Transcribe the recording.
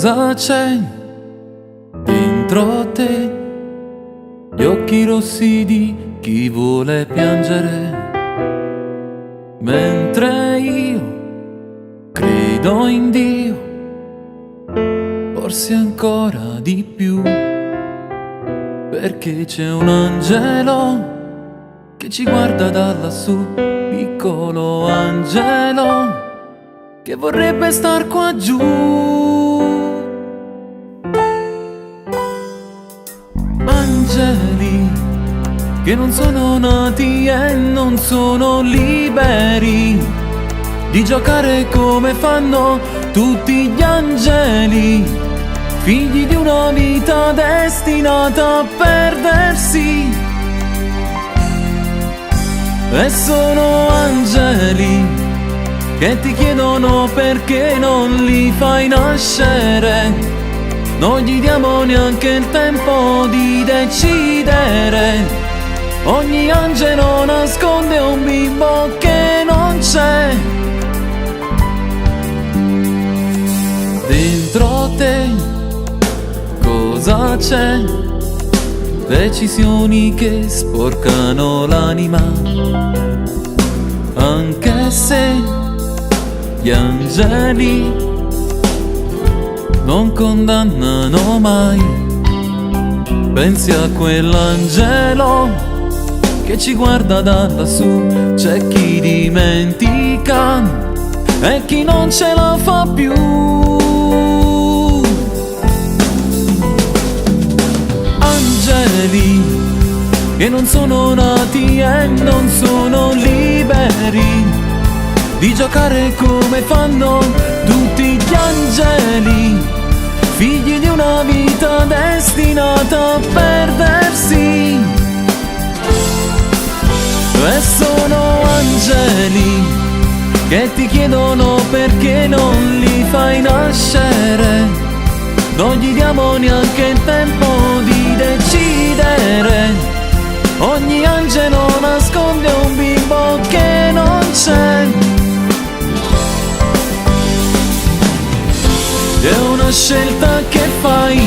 Cosa c'è dentro te? Gli occhi rossi di chi vuole piangere, mentre io credo in Dio, forse ancora di più, perché c'è un angelo che ci guarda da lassù, piccolo angelo che vorrebbe star qua giù. Angeli che non sono nati e non sono liberi di giocare come fanno tutti gli angeli, figli di una vita destinata a perdersi. E sono angeli che ti chiedono perché non li fai nascere, non gli diamo neanche il tempo di decidere. Ogni angelo nasconde un bimbo che non c'è. Dentro te cosa c'è? Decisioni che sporcano l'anima, anche se gli angeli non condannano mai. Pensi a quell'angelo che ci guarda da lassù, c'è chi dimentica e chi non ce la fa più. Angeli che non sono nati e non sono liberi di giocare come fanno tutti gli angeli, figli di una vita destinata a perdersi. E sono angeli che ti chiedono perché non li fai nascere, non gli diamo neanche il tempo di decidere. Ogni angelo nasconde un bimbo che non c'è. È una scelta che fai